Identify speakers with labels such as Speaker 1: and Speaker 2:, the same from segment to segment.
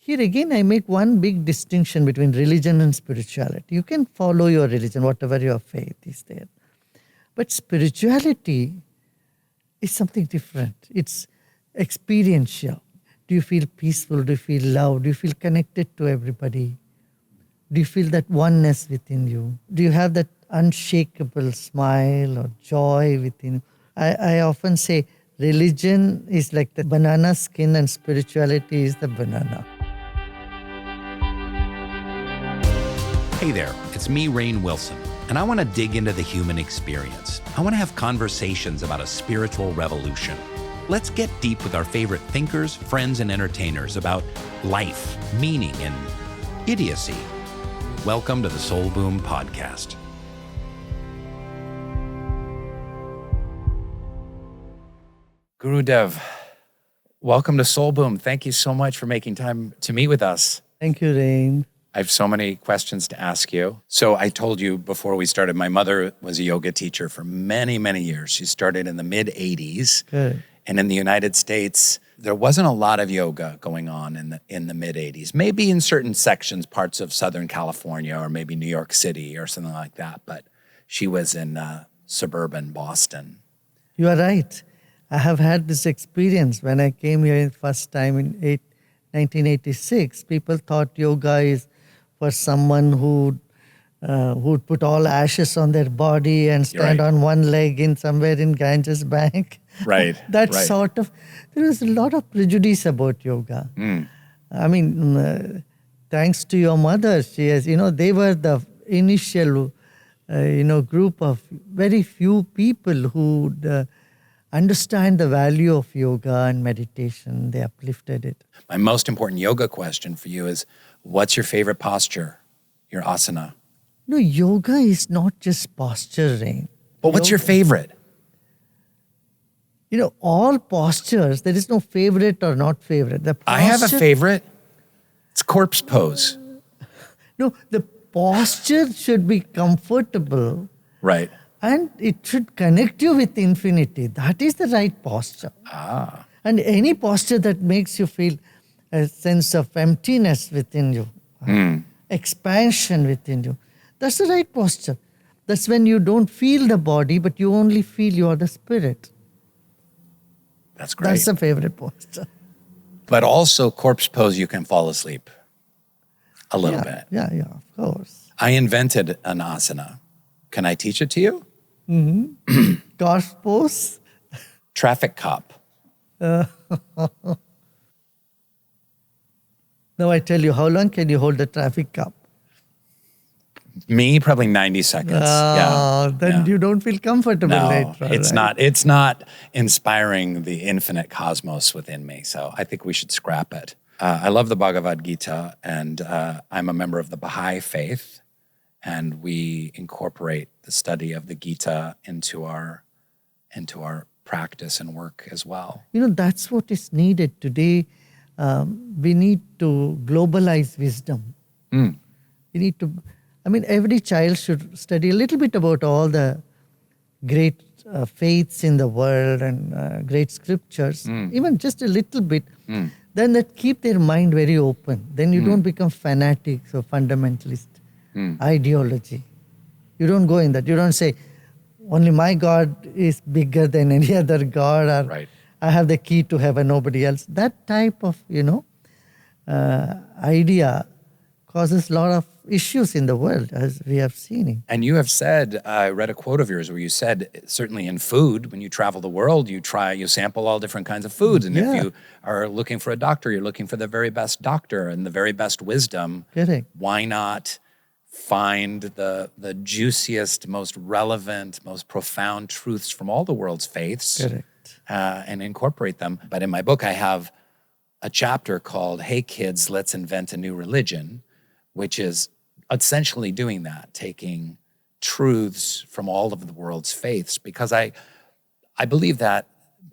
Speaker 1: Here again, I make one big distinction between religion and spirituality. You can follow your religion, whatever your faith is there. But spirituality is something different. It's experiential. Do you feel peaceful? Do you feel loved? Do you feel connected to everybody? Do you feel that oneness within you? Do you have that unshakable smile or joy within you? I often say religion is like the banana skin and spirituality is the banana.
Speaker 2: Hey there, it's me, Rainn Wilson, and I want to dig into the human experience. I want to have conversations about a spiritual revolution. Let's get deep with our favorite thinkers, friends, and entertainers about life, meaning, and idiocy. Welcome to the Soul Boom Podcast. Gurudev, welcome to Soul Boom. Thank you so much for making time to meet with us.
Speaker 1: Thank you, Rainn.
Speaker 2: I have so many questions to ask you. So I told you before we started, my mother was a yoga teacher for many, many years. She started in the mid-'80s.
Speaker 1: Good.
Speaker 2: And in the United States, there wasn't a lot of yoga going on in the mid-'80s. Maybe in certain sections, parts of Southern California or maybe New York City or something like that. But she was in suburban Boston.
Speaker 1: You are right. I have had this experience when I came here first time in 1986. People thought yoga is for someone who'd put all ashes on their body and stand on one leg in somewhere in Ganges Bank.
Speaker 2: Right.
Speaker 1: That sort of, there was a lot of prejudice about yoga. I mean, thanks to your mother, she has, they were the initial, group of very few people who understand the value of yoga and meditation. They uplifted it.
Speaker 2: My most important yoga question for you is, what's your favorite posture, your asana?
Speaker 1: No, yoga is not just posture, Rainn.
Speaker 2: But what's your favorite?
Speaker 1: All postures, there is no favorite or not favorite.
Speaker 2: I have a favorite. It's corpse pose.
Speaker 1: No, the posture should be comfortable.
Speaker 2: Right.
Speaker 1: And it should connect you with infinity. That is the right posture. And any posture that makes you feel a sense of emptiness within you, expansion within you, that's the right posture. That's when you don't feel the body, but you only feel you are the spirit.
Speaker 2: That's great.
Speaker 1: That's the favorite posture.
Speaker 2: But also corpse pose, you can fall asleep a little bit.
Speaker 1: Yeah, of course.
Speaker 2: I invented an asana. Can I teach it to you?
Speaker 1: Corpse pose?
Speaker 2: Traffic cop.
Speaker 1: Now I tell you, how long can you hold the traffic cop?
Speaker 2: Me, probably 90 seconds.
Speaker 1: Then you don't feel comfortable later.
Speaker 2: It's not inspiring the infinite cosmos within me. So I think we should scrap it. I love the Bhagavad Gita, and I'm a member of the Baha'i faith, and we incorporate the study of the Gita into our practice and work as well.
Speaker 1: That's what is needed today. We need to globalize wisdom. We need to. Every child should study a little bit about all the great faiths in the world and great scriptures, even just a little bit. Then that keep their mind very open. Then you don't become fanatics or fundamentalist ideology. You don't go in that. You don't say, only my God is bigger than any other God, or I have the key to heaven, nobody else. That type of, idea causes a lot of issues in the world, as we have seen it.
Speaker 2: And you have said, I read a quote of yours where you said, certainly in food, when you travel the world, you sample all different kinds of foods. And if you are looking for a doctor, you're looking for the very best doctor and the very best wisdom.
Speaker 1: Correct.
Speaker 2: Why not find the juiciest, most relevant, most profound truths from all the world's faiths and incorporate them? But in my book, I have a chapter called, Hey Kids, Let's Invent a New Religion, which is essentially doing that, taking truths from all of the world's faiths, because I believe that,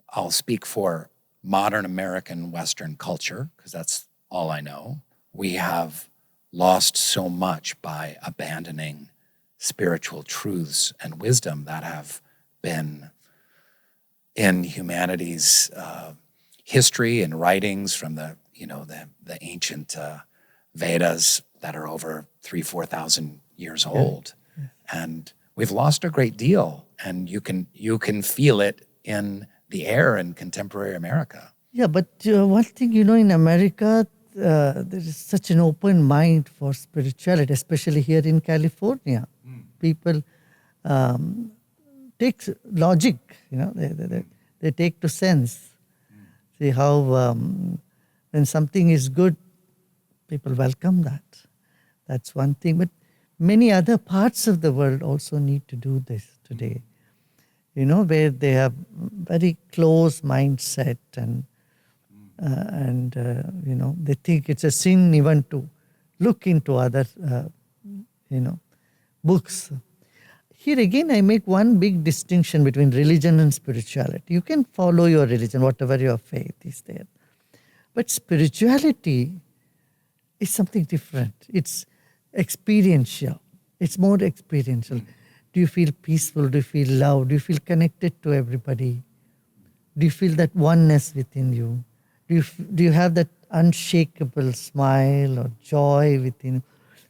Speaker 2: I'll speak for modern American Western culture, because that's all I know. We have lost so much by abandoning spiritual truths and wisdom that have been in humanity's history and writings from the the ancient Vedas that are over 4,000 years old. And we've lost a great deal. And you can feel it in the air in contemporary America.
Speaker 1: Yeah, but one thing, in America, there is such an open mind for spirituality, especially here in California. People take logic, they take to sense. See how when something is good, people welcome that. That's one thing. But many other parts of the world also need to do this today. Where they have very close mindset and they think it's a sin even to look into other, books. Here again, I make one big distinction between religion and spirituality. You can follow your religion, whatever your faith is there. But spirituality is something different. It's experiential. It's more experiential. Do you feel peaceful? Do you feel love? Do you feel connected to everybody? Do you feel that oneness within you? Do you have that unshakable smile or joy within you?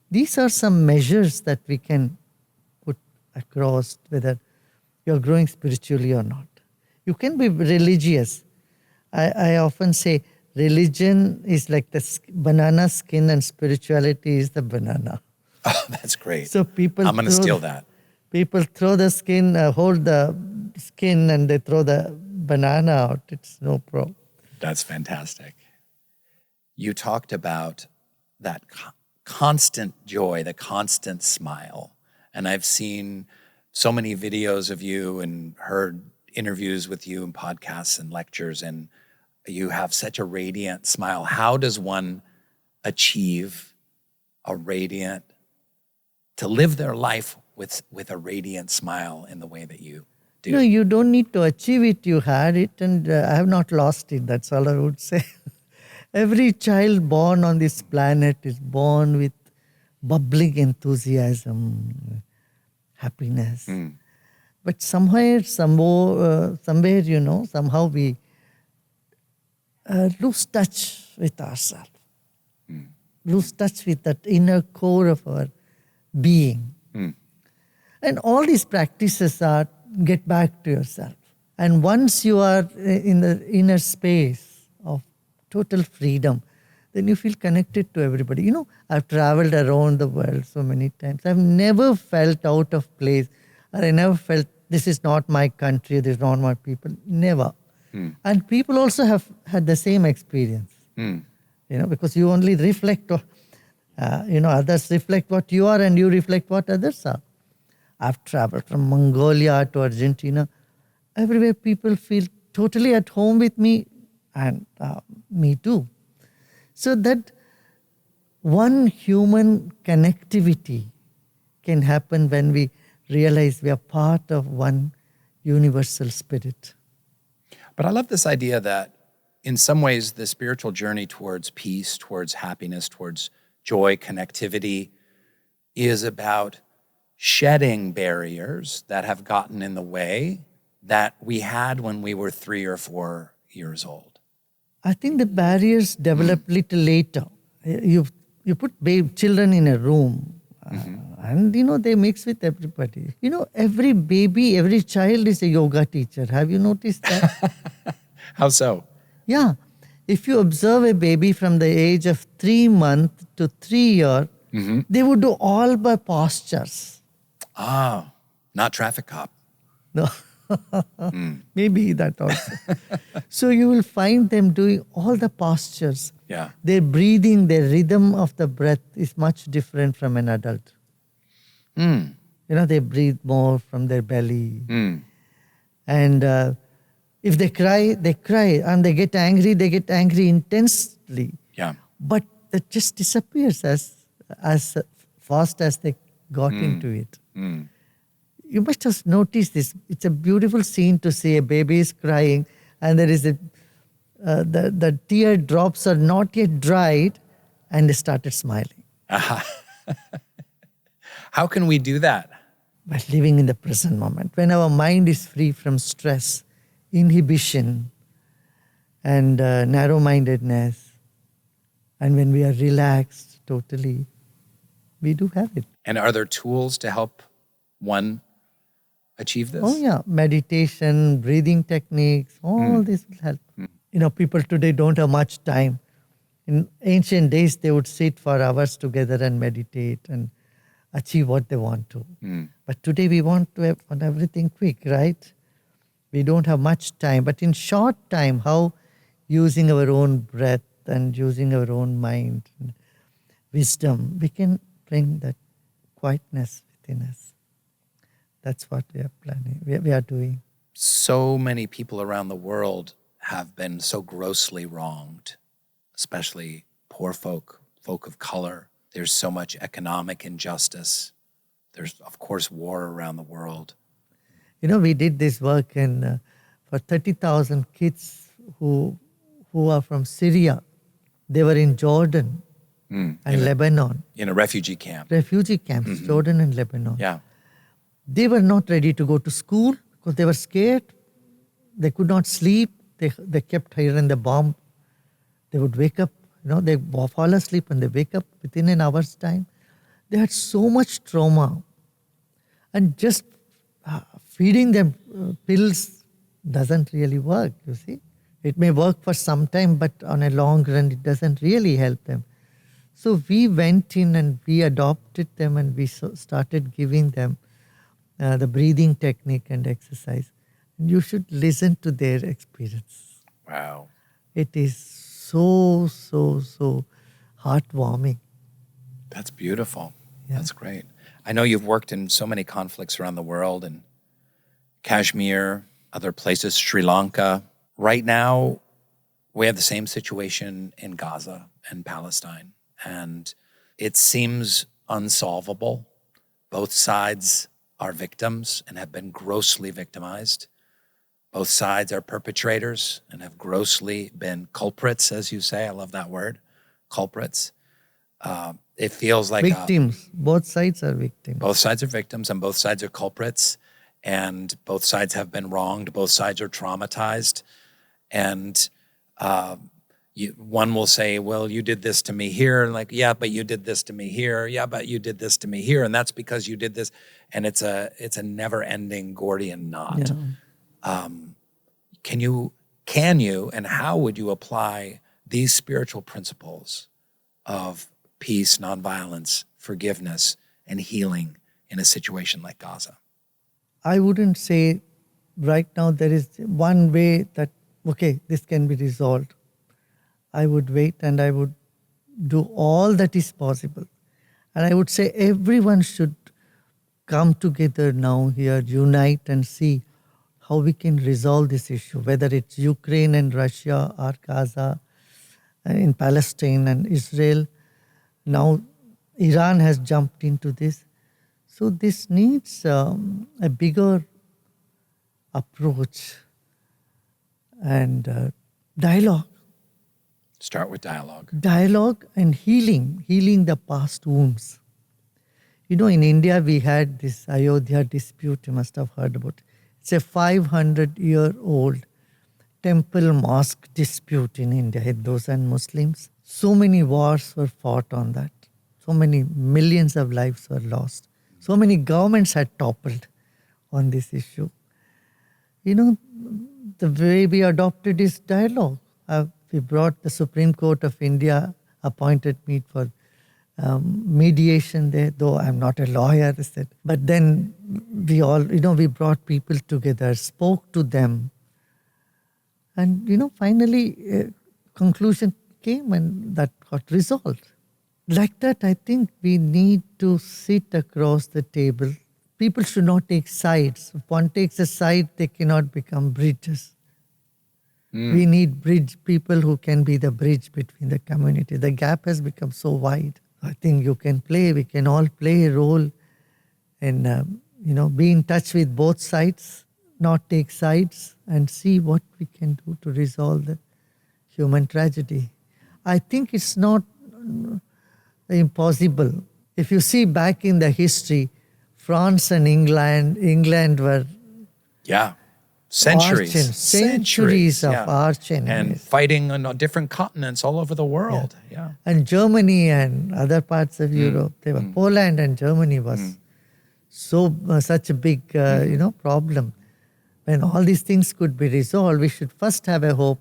Speaker 1: These are some measures that we can put across whether you're growing spiritually or not. You can be religious. I often say religion is like the banana skin and spirituality is the banana.
Speaker 2: Oh, that's great.
Speaker 1: So
Speaker 2: I'm going to steal that.
Speaker 1: People throw the skin, hold the skin, and they throw the banana out. It's no problem.
Speaker 2: That's fantastic. You talked about that constant joy, the constant smile. And I've seen so many videos of you and heard interviews with you and podcasts and lectures, and you have such a radiant smile. How does one achieve to live their life with a radiant smile in the way that you do?
Speaker 1: No, you don't need to achieve it. You had it, and I have not lost it. That's all I would say. Every child born on this planet is born with bubbling enthusiasm, happiness. But somewhere, somehow we lose touch with ourselves, lose touch with that inner core of our being. And all these practices are get back to yourself. And once you are in the inner space of total freedom, then you feel connected to everybody. I've traveled around the world so many times. I've never felt out of place. Or I never felt this is not my country, this is not my people. Never. And people also have had the same experience. Because you only reflect, others reflect what you are and you reflect what others are. I've traveled from Mongolia to Argentina. Everywhere people feel totally at home with me and me too. So that one human connectivity can happen when we realize we are part of one universal spirit.
Speaker 2: But I love this idea that in some ways the spiritual journey towards peace, towards happiness, towards joy, connectivity is about shedding barriers that have gotten in the way that we had when we were 3 or 4 years old.
Speaker 1: I think the barriers develop little later. You put children in a room and they mix with everybody. Every baby, every child is a yoga teacher. Have you noticed that?
Speaker 2: How so?
Speaker 1: Yeah. If you observe a baby from the age of 3 months to 3 years, they would do all by postures.
Speaker 2: Ah, not traffic cop.
Speaker 1: No. Maybe that also. So you will find them doing all the postures.
Speaker 2: Yeah.
Speaker 1: Their breathing, their rhythm of the breath is much different from an adult. They breathe more from their belly. And if they cry, they cry. And they get angry intensely.
Speaker 2: Yeah.
Speaker 1: But that just disappears as fast as they got into it. You must have noticed this. It's a beautiful scene to see a baby is crying and there is the tear drops are not yet dried and they started smiling.
Speaker 2: How can we do that?
Speaker 1: By living in the present moment. When our mind is free from stress, inhibition, and narrow-mindedness, And when we are relaxed totally, we do have it.
Speaker 2: And are there tools to help one achieve this?
Speaker 1: Oh yeah, meditation, breathing techniques, all this will help. People today don't have much time. In ancient days, they would sit for hours together and meditate and achieve what they want to. But today we want to have everything quick, right? We don't have much time. But in short time, how using our own breath and using our own mind and wisdom, we can bring that quietness within us. That's what we are planning. We are doing.
Speaker 2: So many people around the world have been so grossly wronged, especially poor folk of color. There's so much economic injustice. There's, of course, war around the world.
Speaker 1: We did this work for 30,000 kids who are from Syria. They were in Jordan and Lebanon.
Speaker 2: In a refugee camp.
Speaker 1: Refugee camps, Jordan and Lebanon.
Speaker 2: Yeah.
Speaker 1: They were not ready to go to school because they were scared. They could not sleep. They kept hearing the bomb. They would wake up, they fall asleep and they wake up within an hour's time. They had so much trauma. And just feeding them pills doesn't really work, you see. It may work for some time, but on a long run, it doesn't really help them. So we went in and we adopted them and we started giving them the breathing technique and exercise. And you should listen to their experience.
Speaker 2: Wow.
Speaker 1: It is so heartwarming.
Speaker 2: That's beautiful.
Speaker 1: Yeah.
Speaker 2: That's great. I know you've worked in so many conflicts around the world, in Kashmir, other places, Sri Lanka. Right now, we have the same situation in Gaza and Palestine, and it seems unsolvable. Both sides are victims and have been grossly victimized. Both sides are perpetrators and have grossly been culprits, as you say. I love that word, culprits. It feels like
Speaker 1: victims. Both sides are victims.
Speaker 2: Both sides are victims and both sides are culprits, and both sides have been wronged. Both sides are traumatized. And one will say, well, you did this to me here. And like, yeah, but you did this to me here. Yeah, but you did this to me here. And that's because you did this. And it's a never-ending Gordian knot.
Speaker 1: Yeah.
Speaker 2: Can you, and how would you apply these spiritual principles of peace, nonviolence, forgiveness, and healing in a situation like Gaza?
Speaker 1: I wouldn't say right now there is one way that, okay, this can be resolved. I would wait and I would do all that is possible. And I would say everyone should come together now here, unite and see how we can resolve this issue, whether it's Ukraine and Russia or Gaza, in Palestine and Israel. Now Iran has jumped into this. So this needs a bigger approach and dialogue.
Speaker 2: Start with dialogue.
Speaker 1: Dialogue and healing the past wounds. In India we had this Ayodhya dispute, you must have heard about it. It's a 500-year-old temple mosque dispute in India, Hindus and Muslims. So many wars were fought on that. So many millions of lives were lost. So many governments had toppled on this issue. The way we adopted is dialogue. We brought the Supreme Court of India, appointed me for mediation there, though I'm not a lawyer, I said. But then we all, we brought people together, spoke to them. And, finally, a conclusion came and that got resolved. Like that, I think we need to sit across the table. People should not take sides. If one takes a side, they cannot become bridges. We need people who can be the bridge between the community. The gap has become so wide. I think we can all play a role in, be in touch with both sides, not take sides, and see what we can do to resolve the human tragedy. I think it's not impossible. If you see back in the history, France and England were Centuries of arch enemies.
Speaker 2: And fighting on different continents all over the world. Yeah.
Speaker 1: And Germany and other parts of Europe, they were Poland and Germany was such a big, problem. When all these things could be resolved, we should first have a hope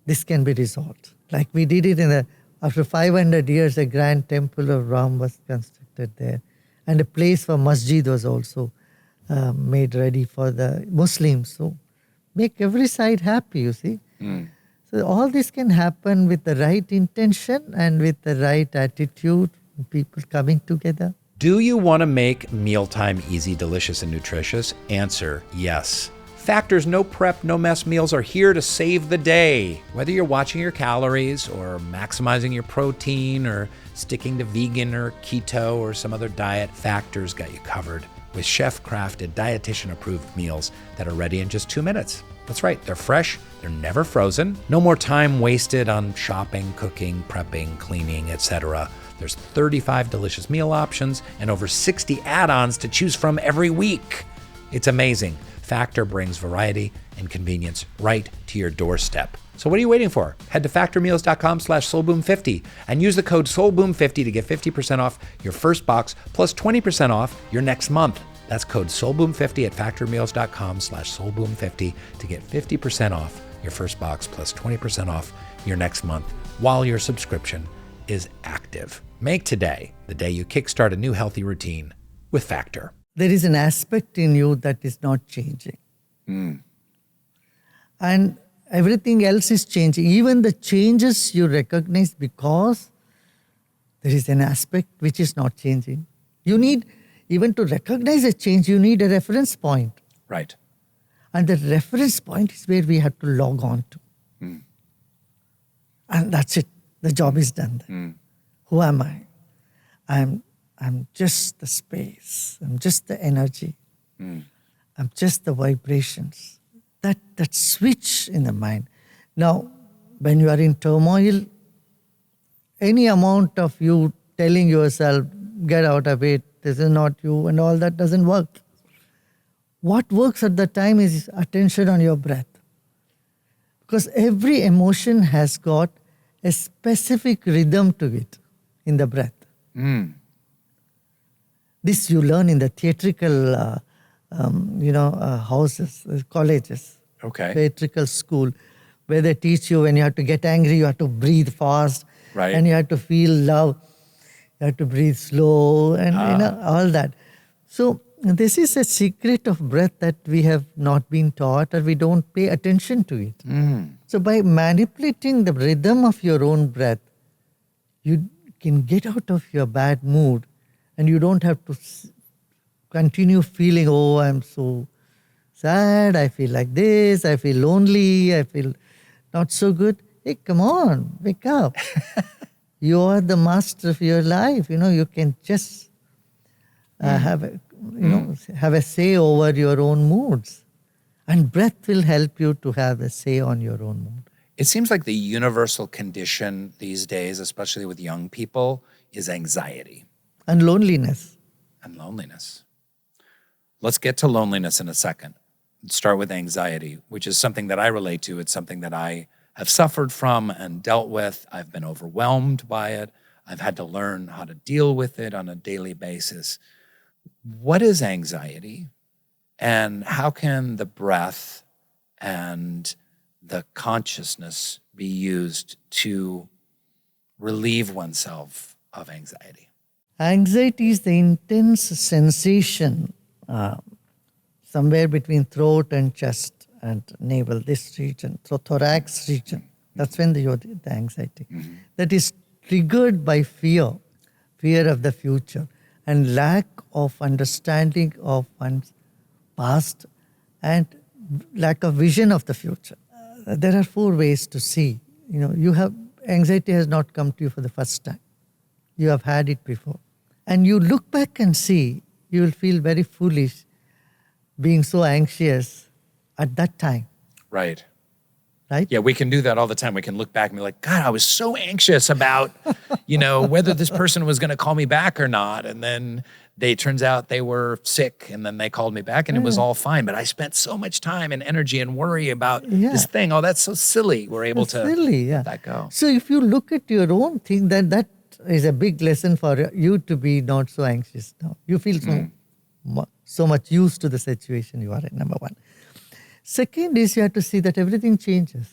Speaker 1: this can be resolved. Like we did it after 500 years, a grand temple of Ram was constructed there. And a place for masjid was also made ready for the Muslims. So make every side happy, you see. So all this can happen with the right intention and with the right attitude, people coming together.
Speaker 3: Do you want to make mealtime easy, delicious, and nutritious? Answer, yes. Factor's no prep, no mess meals are here to save the day. Whether you're watching your calories or maximizing your protein or sticking to vegan or keto or some other diet, Factor's got you covered with chef-crafted, dietitian-approved meals that are ready in just 2 minutes. That's right, they're fresh, they're never frozen. No more time wasted on shopping, cooking, prepping, cleaning, etc. There's 35 delicious meal options and over 60 add-ons to choose from every week. It's amazing. Factor brings variety and convenience right to your doorstep. So what are you waiting for? Head to factormeals.com/soulboom50 and use the code soulboom50 to get 50% off your first box plus 20% off your next month. That's code soulboom50 at factormeals.com/soulboom50 to get 50% off your first box plus 20% off your next month while your subscription is active. Make today the day you kickstart a new healthy routine with Factor.
Speaker 1: There is an aspect in you that is not changing. And everything else is changing. Even the changes you recognize because there is an aspect which is not changing. You need, even to recognize a change, you need a reference point.
Speaker 2: Right.
Speaker 1: And the reference point is where we have to log on to. And that's it. The job is done then. Who am I? I'm just the space. I'm just the energy. I'm just the vibrations. That switch in the mind. Now, when you are in turmoil, any amount of you telling yourself, get out of it, this is not you, and all that doesn't work. What works at the time is attention on your breath. Because every emotion has got a specific rhythm to it in the breath. This you learn in the theatrical, houses, colleges, theatrical school, where they teach you when you have to get angry, you have to breathe fast,
Speaker 2: right.
Speaker 1: And you have to feel love, you have to breathe slow, and all that. So this is a secret of breath that we have not been taught, or we don't pay attention to it. So by manipulating the rhythm of your own breath, you can get out of your bad mood. And you don't have to continue feeling, oh, I'm so sad, I feel like this, I feel lonely, I feel not so good. Hey, come on, wake up. You are the master of your life. You can just have a say over your own moods. And breath will help you to have a say on your own mood.
Speaker 2: It seems like the universal condition these days, especially with young people, is anxiety.
Speaker 1: And loneliness.
Speaker 2: Let's get to loneliness in a second. Let's start with anxiety, which is something that I relate to. It's something that I have suffered from and dealt with. I've been overwhelmed by it. I've had to learn how to deal with it on a daily basis. What is anxiety? And how can the breath and the consciousness be used to relieve oneself of anxiety?
Speaker 1: Anxiety is the intense sensation somewhere between throat and chest and navel, this region, so thorax region. That's when the anxiety. That is triggered by fear of the future and lack of understanding of one's past and lack of vision of the future. There are 4 ways to see. Anxiety has not come to you for the first time. You have had it before. And you look back and see, you will feel very foolish being so anxious at that time.
Speaker 2: Right.
Speaker 1: right?
Speaker 2: Yeah, we can do that all the time. We can look back and be like, God, I was so anxious about, whether this person was going to call me back or not. And then turns out they were sick, and then they called me back, and it was all fine. But I spent so much time and energy and worry about this thing. Oh, that's so silly. We're able to let that go.
Speaker 1: So if you look at your own thing, then that is a big lesson for you to be not so anxious now. You feel so much used to the situation you are in, number one. Second is you have to see that everything changes.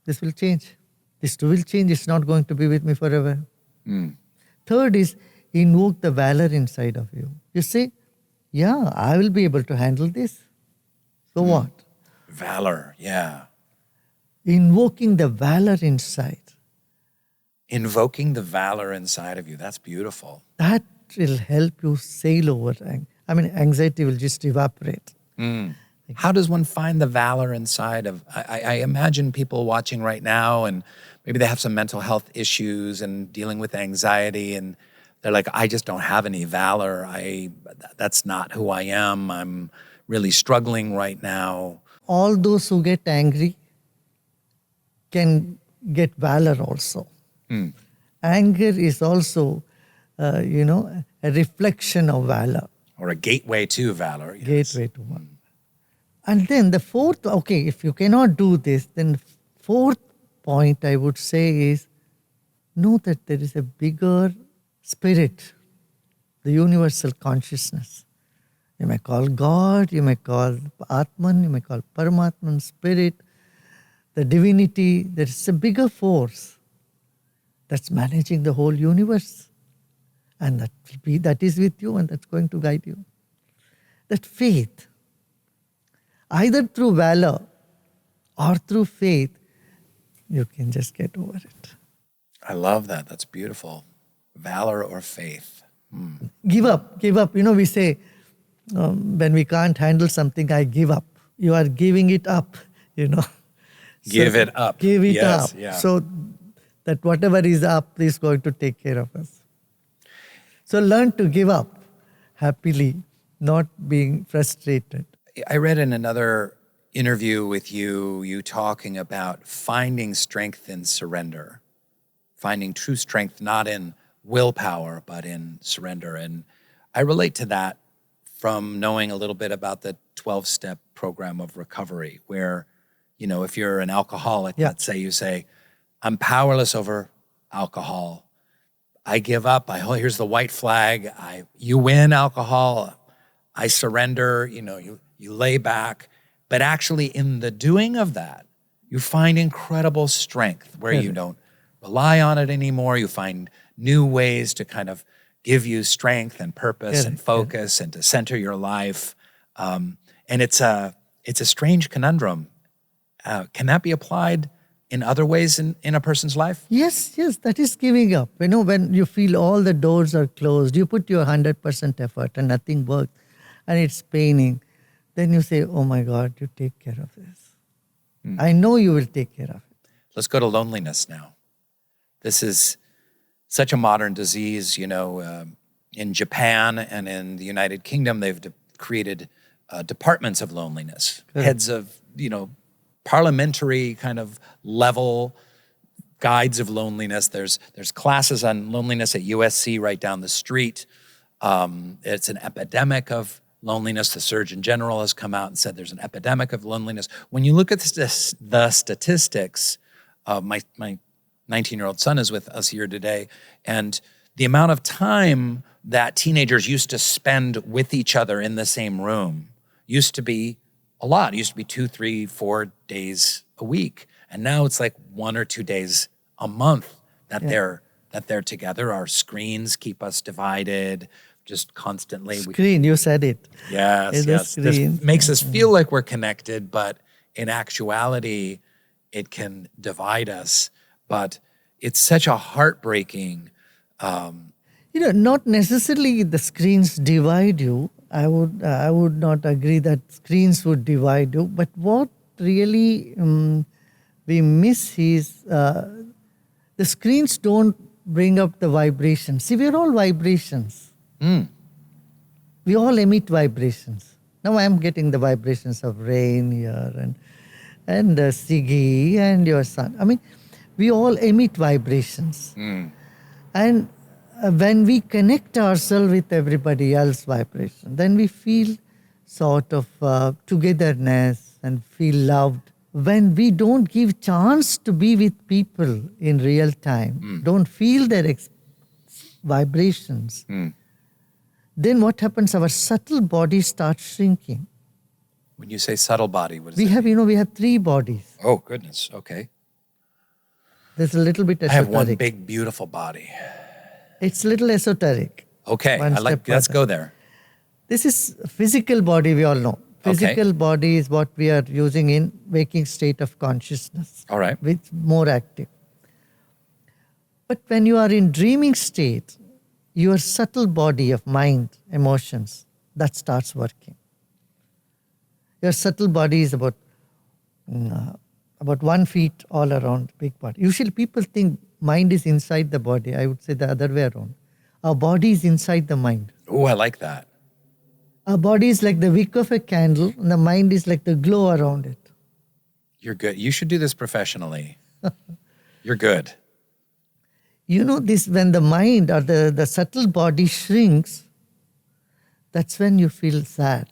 Speaker 1: This will change. This too will change. It's not going to be with me forever. Third is invoke the valor inside of you. You say, yeah, I will be able to handle this. So what?
Speaker 2: Valor, yeah.
Speaker 1: Invoking the valor inside.
Speaker 2: Invoking the valor inside of you. That's beautiful.
Speaker 1: That will help you sail over. Anxiety will just evaporate.
Speaker 2: How does one find the valor inside of, I imagine people watching right now, and maybe they have some mental health issues and dealing with anxiety, and they're like, I just don't have any valor. That's not who I am. I'm really struggling right now.
Speaker 1: All those who get angry can get valor also. Anger is also, a reflection of valor.
Speaker 2: Or a gateway to valor.
Speaker 1: Yes. Gateway to valor. And then the fourth, if you cannot do this, then fourth point I would say is know that there is a bigger spirit, the universal consciousness. You may call God, you may call Atman, you may call Paramatman, spirit, the divinity. There is a bigger force that's managing the whole universe. And that is with you, and that's going to guide you. That faith, either through valor or through faith, you can just get over it.
Speaker 2: I love that. That's beautiful. Valor or faith.
Speaker 1: Give up. We say, when we can't handle something, I give up. You are giving it up,
Speaker 2: Give it up.
Speaker 1: Give it up.
Speaker 2: Yeah.
Speaker 1: So that whatever is up is going to take care of us. So learn to give up happily, not being frustrated.
Speaker 2: I read in another interview with you talking about finding strength in surrender, finding true strength not in willpower, but in surrender. And I relate to that from knowing a little bit about the 12-step program of recovery, where, if you're an alcoholic, let's say you say, I'm powerless over alcohol. I give up. Here's the white flag. You win, alcohol. I surrender. You lay back. But actually, in the doing of that, you find incredible strength where you don't rely on it anymore. You find new ways to kind of give you strength and purpose and focus and to center your life. And it's a strange conundrum. Can that be applied in other ways in a person's life?
Speaker 1: Yes, that is giving up. When you feel all the doors are closed, you put your 100% effort and nothing works, and it's paining. Then you say, oh my God, you take care of this. I know you will take care of it.
Speaker 2: Let's go to loneliness now. This is such a modern disease. In Japan and in the United Kingdom, they've created departments of loneliness, heads of, parliamentary kind of level guides of loneliness. There's classes on loneliness at USC right down the street. It's an epidemic of loneliness. The Surgeon General has come out and said there's an epidemic of loneliness. When you look at the statistics, my 19-year-old son is with us here today, and the amount of time that teenagers used to spend with each other in the same room used to be a lot. It used to be 2, 3, 4 days a week. And now it's like 1 or 2 days a month that they're together. Our screens keep us divided just constantly.
Speaker 1: You said it.
Speaker 2: Yes. This makes us feel like we're connected, but in actuality, it can divide us. But it's such a heartbreaking...
Speaker 1: not necessarily the screens divide you. I would not agree that screens would divide you. But what really we miss is the screens don't bring up the vibrations. See, we're all vibrations. We all emit vibrations. Now I'm getting the vibrations of rain here, and and Siggy and your son. I mean, we all emit vibrations. And when we connect ourselves with everybody else's vibration, then we feel sort of togetherness and feel loved. When we don't give chance to be with people in real time, don't feel their vibrations, then what happens? Our subtle body starts shrinking.
Speaker 2: When you say subtle body, what does
Speaker 1: We
Speaker 2: that
Speaker 1: have,
Speaker 2: mean?
Speaker 1: we have 3 bodies.
Speaker 2: Oh, goodness. Okay.
Speaker 1: There's a little bit
Speaker 2: I
Speaker 1: esoteric.
Speaker 2: have one big, beautiful body.
Speaker 1: It's a little esoteric.
Speaker 2: Okay. Let's go there.
Speaker 1: This is physical body, we all know. Physical body is what we are using in waking state of consciousness.
Speaker 2: All right.
Speaker 1: With more active. But when you are in dreaming state, your subtle body of mind, emotions, that starts working. Your subtle body is about 1 feet all around big body. Usually people think mind is inside the body. I would say the other way around. Our body is inside the mind.
Speaker 2: Oh, I like that.
Speaker 1: Our body is like the wick of a candle, and the mind is like the glow around it.
Speaker 2: You're good. You should do this professionally. You're good.
Speaker 1: You know this, when the mind or the subtle body shrinks, that's when you feel sad.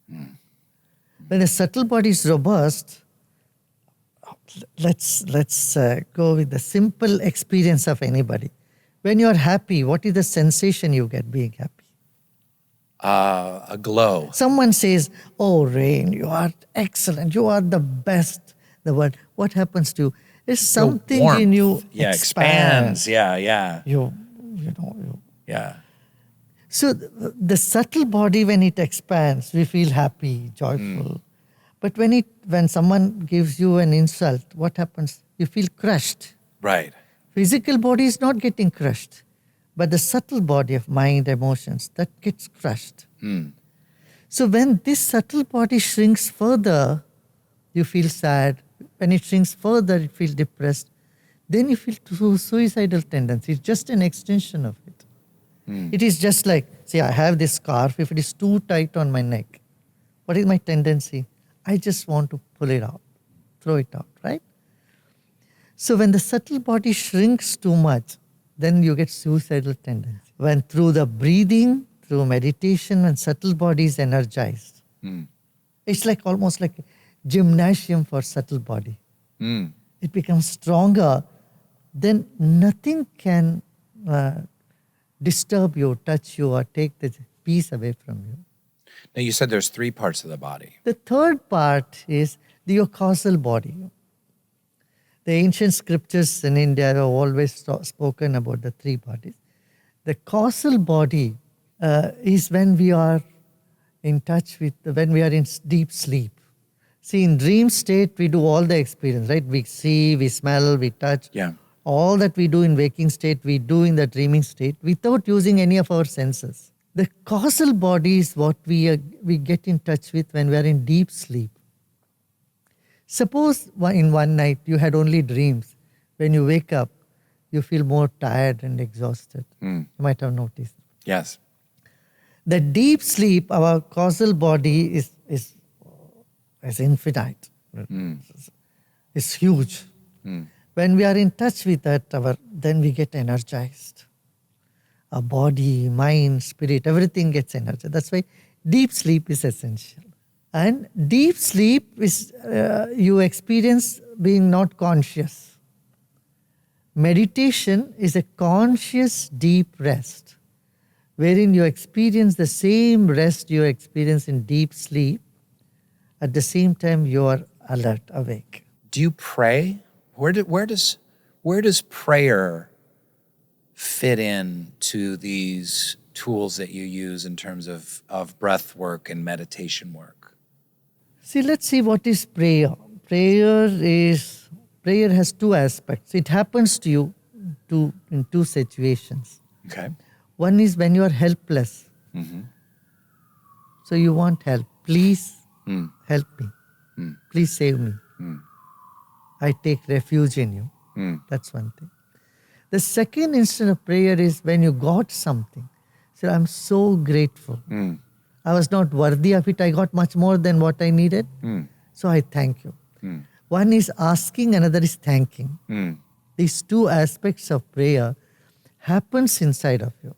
Speaker 1: When the subtle body is robust, let's go with the simple experience of anybody. When you are happy, what is the sensation you get being happy?
Speaker 2: A glow.
Speaker 1: Someone says, "Oh, Rainn, you are excellent. You are the best." The word. What happens to you? There's something
Speaker 2: warmth.
Speaker 1: in you
Speaker 2: Expands. Yeah. Yeah.
Speaker 1: So the subtle body, when it expands, we feel happy, joyful. But when someone gives you an insult, what happens? You feel crushed.
Speaker 2: Right.
Speaker 1: Physical body is not getting crushed, but the subtle body of mind, emotions, that gets crushed. So when this subtle body shrinks further, you feel sad. When it shrinks further, you feel depressed. Then you feel suicidal tendency. It's just an extension of it. It is just like, say, I have this scarf. If it is too tight on my neck, what is my tendency? I just want to pull it out, throw it out, right? So when the subtle body shrinks too much, then you get suicidal tendency. When through the breathing, through meditation, when subtle body is energized, it's like almost like a gymnasium for subtle body. It becomes stronger, then nothing can disturb you, touch you, or take the peace away from you.
Speaker 2: Now, you said there's 3 parts of the body.
Speaker 1: The third part is your causal body. The ancient scriptures in India have always spoken about the 3 bodies. The causal body is when we are in touch with, when we are in deep sleep. See, in dream state, we do all the experience, right? We see, we smell, we touch.
Speaker 2: Yeah.
Speaker 1: All that we do in waking state, we do in the dreaming state without using any of our senses. The causal body is what we get in touch with when we are in deep sleep. Suppose in one night you had only dreams. When you wake up, you feel more tired and exhausted. You might have noticed.
Speaker 2: Yes.
Speaker 1: The deep sleep, our causal body is infinite. It's huge. When we are in touch with that, then we get energized. Our body, mind, spirit, everything gets energized. That's why deep sleep is essential. And deep sleep is you experience being not conscious. Meditation is a conscious deep rest, wherein you experience the same rest you experience in deep sleep. At the same time, you are alert, awake.
Speaker 2: Do you pray? Where does prayer fit in to these tools that you use in terms of breath work and meditation work?
Speaker 1: See, let's see what is prayer. Prayer has 2 aspects. It happens to you in 2 situations.
Speaker 2: Okay.
Speaker 1: One is when you are helpless. So you want help. Please help me. Please save me. I take refuge in you. That's one thing. The second instant of prayer is when you got something. So I'm so grateful. I was not worthy of it. I got much more than what I needed. So I thank you. One is asking, another is thanking. These two aspects of prayer happens inside of you.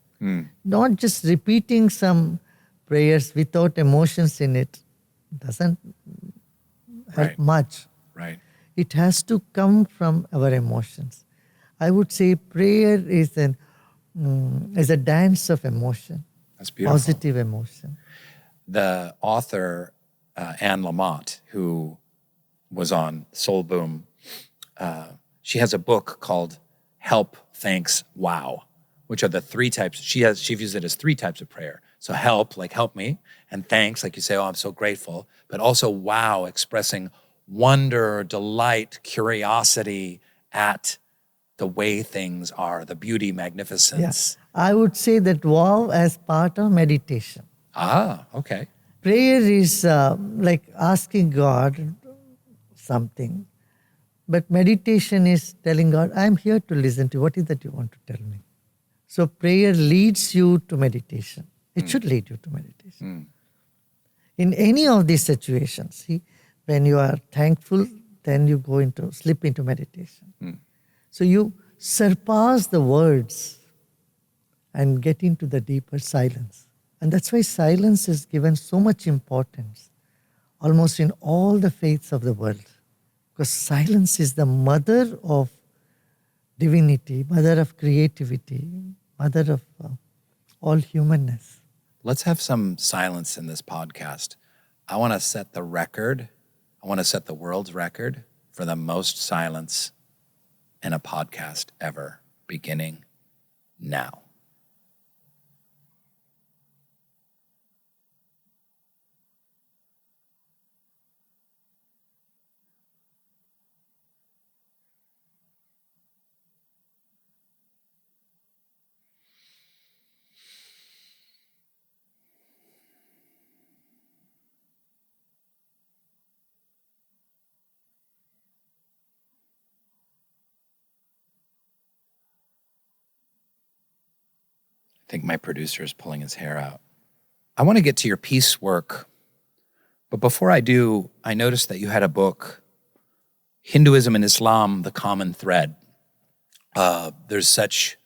Speaker 1: Not just repeating some prayers without emotions in it doesn't help much.
Speaker 2: Right.
Speaker 1: It has to come from our emotions. I would say prayer is a dance of emotion.
Speaker 2: That's beautiful.
Speaker 1: Positive emotion.
Speaker 2: The author, Anne Lamott, who was on Soul Boom, she has a book called Help, Thanks, Wow, which are the three types. She views it as three types of prayer. So help, like help me, and thanks, like you say, oh, I'm so grateful, but also wow, expressing wonder, delight, curiosity at the way things are, the beauty, magnificence.
Speaker 1: Yeah. I would say that wow as part of meditation.
Speaker 2: Ah, okay.
Speaker 1: Prayer is like asking God something. But meditation is telling God, I'm here to listen to you. What is that you want to tell me? So prayer leads you to meditation. It should lead you to meditation. In any of these situations, see, when you are thankful, then you slip into meditation. So you surpass the words and get into the deeper silence. And that's why silence is given so much importance, almost in all the faiths of the world. Because silence is the mother of divinity, mother of creativity, mother of all humanness.
Speaker 2: Let's have some silence in this podcast. I want to set the record. I want to set the world's record for the most silence in a podcast ever, beginning now. I think my producer is pulling his hair out. I want to get to your peace work, but before I do, I noticed that you had a book, Hinduism and Islam, The Common Thread. There's such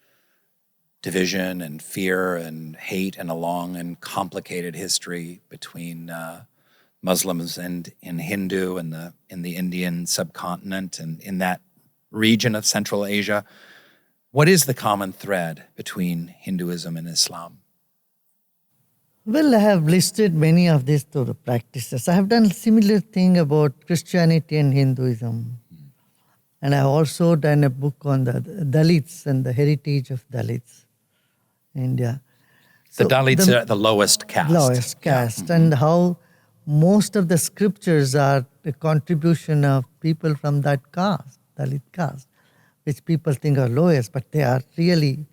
Speaker 2: division and fear and hate and a long and complicated history between Muslims and in Hindu and in the Indian subcontinent and in that region of Central Asia. What is the common thread between Hinduism and Islam?
Speaker 1: Well, I have listed many of these sort of practices. I have done a similar thing about Christianity and Hinduism. And I have also done a book on the Dalits and the heritage of Dalits in India.
Speaker 2: The Dalits are the lowest caste.
Speaker 1: Lowest caste. Yeah. And how most of the scriptures are the contribution of people from that caste, Dalit caste, which people think are lowest, but they are really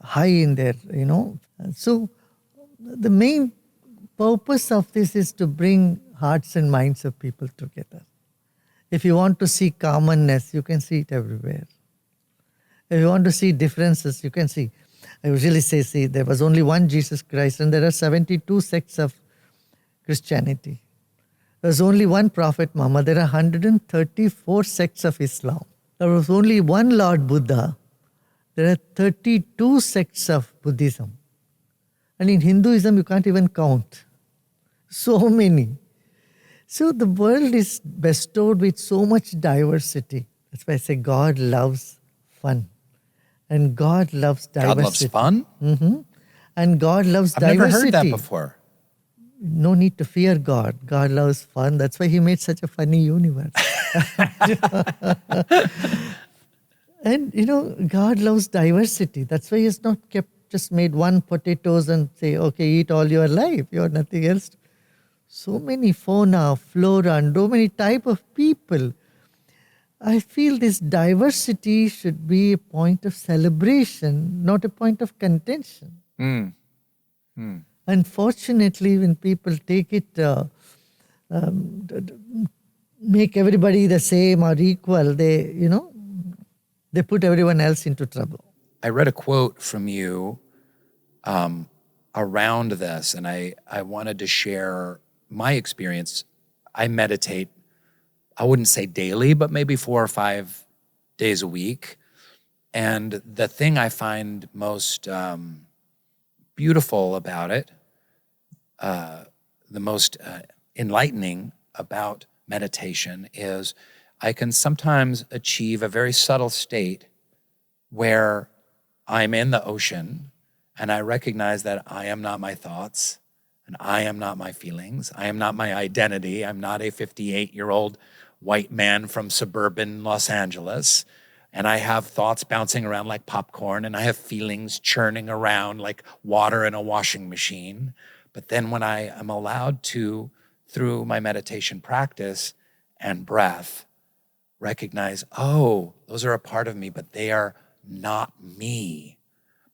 Speaker 1: high in their, So the main purpose of this is to bring hearts and minds of people together. If you want to see commonness, you can see it everywhere. If you want to see differences, you can see. I usually say, see, there was only one Jesus Christ, and there are 72 sects of Christianity. There's only one Prophet Muhammad. There are 134 sects of Islam. There was only one Lord Buddha. There are 32 sects of Buddhism. And in Hinduism, you can't even count. So many. So the world is bestowed with so much diversity. That's why I say God loves fun. And God loves diversity.
Speaker 2: God loves fun?
Speaker 1: Mm-hmm. And God loves
Speaker 2: I've
Speaker 1: diversity.
Speaker 2: never heard that before.
Speaker 1: No need to fear God. God loves fun. That's why He made such a funny universe. And, God loves diversity. That's why He has not just made one potatoes and say, okay, eat all your life. You're nothing else. So many fauna, flora, and so many type of people. I feel this diversity should be a point of celebration, not a point of contention. Unfortunately, when people take it, make everybody the same or equal, they put everyone else into trouble.
Speaker 2: I read a quote from you around this, and I wanted to share my experience. I meditate, I wouldn't say daily, but maybe 4 or 5 days a week. And the thing I find most beautiful about it, the most enlightening about meditation is I can sometimes achieve a very subtle state where I'm in the ocean and I recognize that I am not my thoughts and I am not my feelings. I am not my identity. I'm not a 58-year-old white man from suburban Los Angeles. And I have thoughts bouncing around like popcorn, and I have feelings churning around like water in a washing machine. But then when I am allowed to, through my meditation practice and breath, recognize, oh, those are a part of me, but they are not me.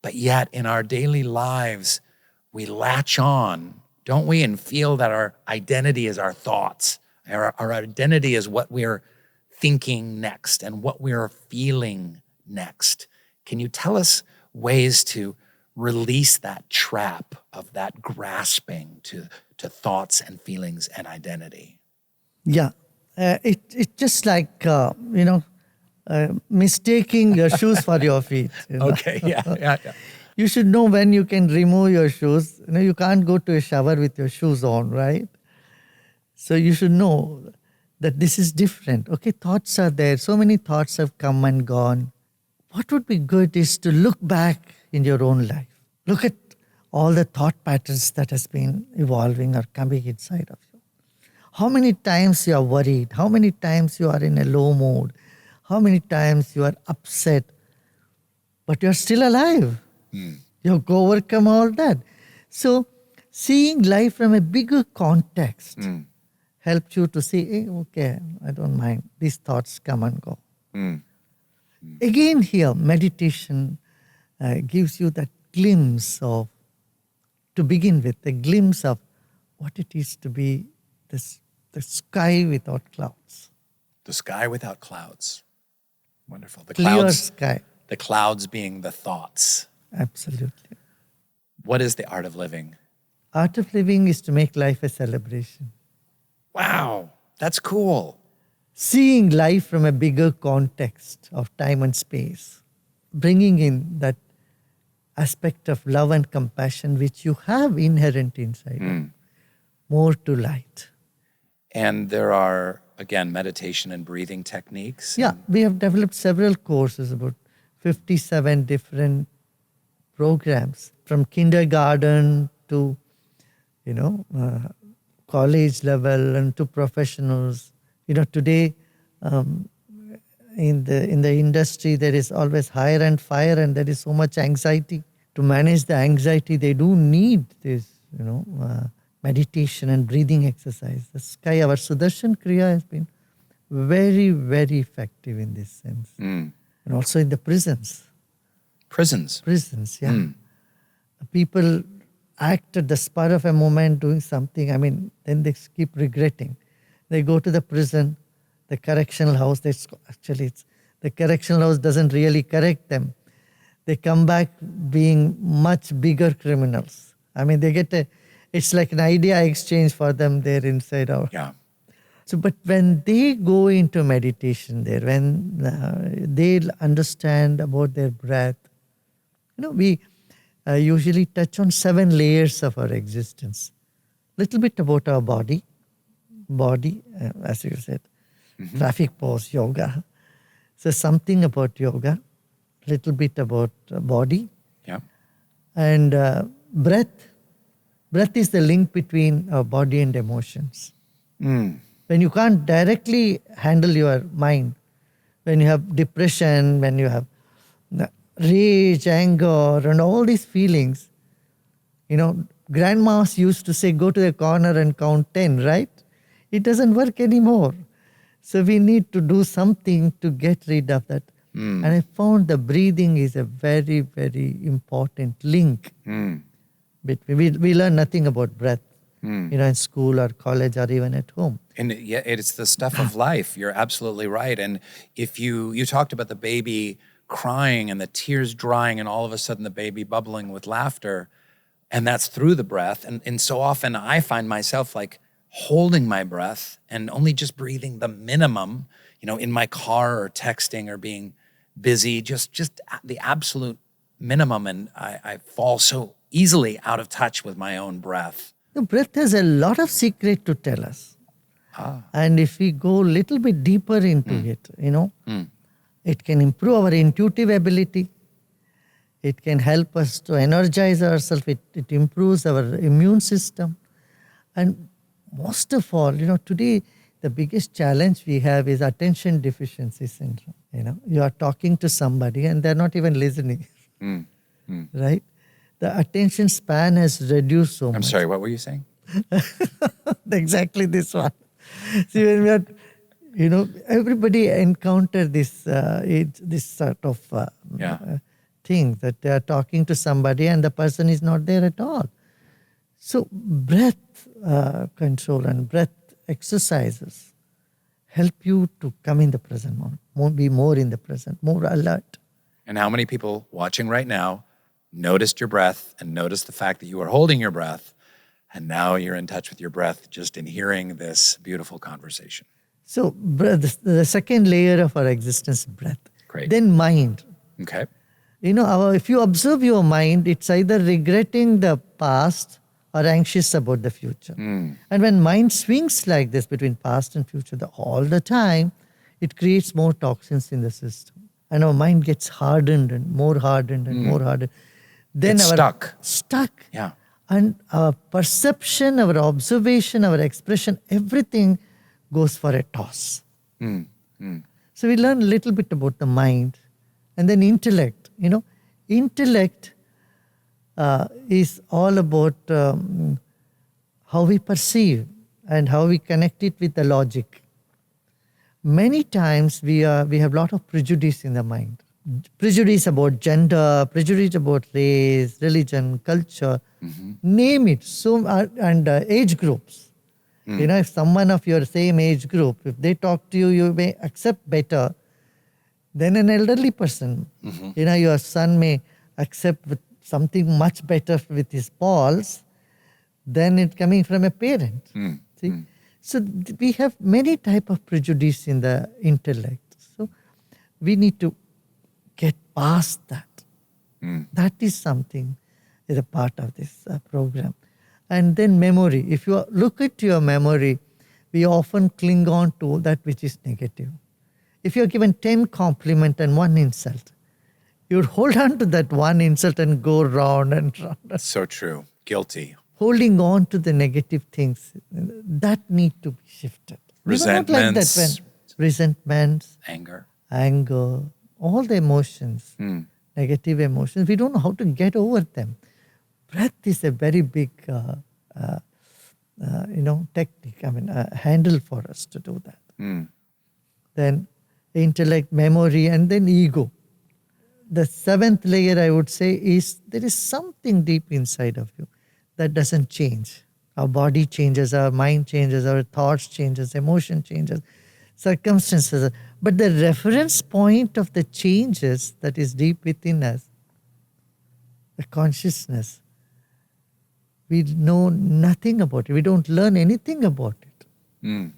Speaker 2: But yet in our daily lives, we latch on, don't we, and feel that our identity is our thoughts. Our identity is what we're thinking next and what we're feeling next. Can you tell us ways to release that trap of that grasping to thoughts and feelings and identity?
Speaker 1: Yeah, it's just like, mistaking your shoes for your feet.
Speaker 2: Okay, yeah.
Speaker 1: You should know when you can remove your shoes. You can't go to a shower with your shoes on, right? So you should know that this is different. Okay, thoughts are there. So many thoughts have come and gone. What would be good is to look back in your own life. Look at all the thought patterns that has been evolving or coming inside of you. How many times you are worried? How many times you are in a low mood? How many times you are upset? But you are still alive. You have overcome all that. So seeing life from a bigger context helps you to see, hey, okay, I don't mind. These thoughts come and go. Again here, meditation gives you that glimpse of, to begin with, a glimpse of what it is to be the sky without clouds.
Speaker 2: The sky without clouds. Wonderful. The
Speaker 1: Clear
Speaker 2: clouds,
Speaker 1: sky.
Speaker 2: The clouds being the thoughts.
Speaker 1: Absolutely.
Speaker 2: What is the art of living?
Speaker 1: Art of living is to make life a celebration.
Speaker 2: Wow, that's cool.
Speaker 1: Seeing life from a bigger context of time and space, bringing in that aspect of love and compassion which you have inherent inside you, more to light.
Speaker 2: And there are, again, meditation and breathing techniques.
Speaker 1: Yeah, we have developed several courses, about 57 different programs, from kindergarten to, college level and to professionals. Today in the industry there is always hire and fire, and there is so much anxiety. To manage the anxiety, they do need this, meditation and breathing exercise. The sky, our Sudarshan Kriya has been very, very effective in this sense. And also in the prisons.
Speaker 2: Prisons,
Speaker 1: yeah. People act at the spur of a moment doing something, then they keep regretting. They go to the prison, the correctional house, the correctional house doesn't really correct them. They come back being much bigger criminals. They get it's like an idea exchange for them there inside out.
Speaker 2: yeah.
Speaker 1: So, but when they go into meditation there, when they understand about their breath, we usually touch on 7 layers of our existence. Little bit about our body, as you said, traffic pose, yoga. So something about yoga, little bit about body,
Speaker 2: Yeah.
Speaker 1: and breath. Breath is the link between our body and emotions. When you can't directly handle your mind, when you have depression, when you have rage, anger, and all these feelings, grandmas used to say, go to the corner and count 10, right? It doesn't work anymore. So we need to do something to get rid of that. And I found the breathing is a very, very important link. We learn nothing about breath, in school or college or even at home.
Speaker 2: And yeah, it's the stuff of life. You're absolutely right. And if you talked about the baby crying and the tears drying and all of a sudden the baby bubbling with laughter, and that's through the breath. And so often I find myself like holding my breath and only just breathing the minimum, in my car or texting or being busy, just the absolute minimum. And I fall so easily out of touch with my own breath.
Speaker 1: The breath has a lot of secret to tell us. And if we go a little bit deeper into it, it can improve our intuitive ability. It can help us to energize ourselves. It improves our immune system. And most of all, today, the biggest challenge we have is attention deficiency syndrome. You are talking to somebody and they're not even listening, right? The attention span has reduced so much.
Speaker 2: I'm sorry, what were you saying?
Speaker 1: Exactly this one. See, when we are, everybody encounter this sort of thing that they are talking to somebody and the person is not there at all. So breath control and breath exercises help you to come in the present moment, be more in the present, more alert.
Speaker 2: And how many people watching right now noticed your breath and noticed the fact that you are holding your breath, and now you're in touch with your breath just in hearing this beautiful conversation?
Speaker 1: So the second layer of our existence is breath.
Speaker 2: Great.
Speaker 1: Then mind.
Speaker 2: Okay.
Speaker 1: If you observe your mind, it's either regretting the past or anxious about the future. And when mind swings like this between past and future all the time, it creates more toxins in the system. And our mind gets hardened and more hardened and more hardened. Then
Speaker 2: it's stuck.
Speaker 1: Yeah. And our perception, our observation, our expression, everything goes for a toss. So we learn a little bit about the mind. And then intellect. Intellect is all about how we perceive and how we connect it with the logic. Many times we have a lot of prejudice in the mind. Prejudice about gender, prejudice about race, religion, culture, name it. And age groups. If someone of your same age group, if they talk to you, you may accept better than an elderly person. Your son may accept with something much better with his balls than it coming from a parent. See? So we have many type of prejudice in the intellect. So we need to get past that. That is something is a part of this program. And then memory. If you look at your memory, we often cling on to that which is negative. If you're given 10 compliments and 1 insult, you would hold on to that 1 insult and go round and round.
Speaker 2: So true. Guilty.
Speaker 1: Holding on to the negative things, that need to be shifted.
Speaker 2: Resentments.
Speaker 1: Like that resentments.
Speaker 2: Anger,
Speaker 1: all the emotions, negative emotions. We don't know how to get over them. Breath is a very big, technique. Handle for us to do that. Then intellect, memory, and then ego. The 7th layer, I would say, is there is something deep inside of you that doesn't change. Our body changes, our mind changes, our thoughts changes, emotion changes, circumstances. But the reference point of the changes that is deep within us, the consciousness, we know nothing about it. We don't learn anything about it.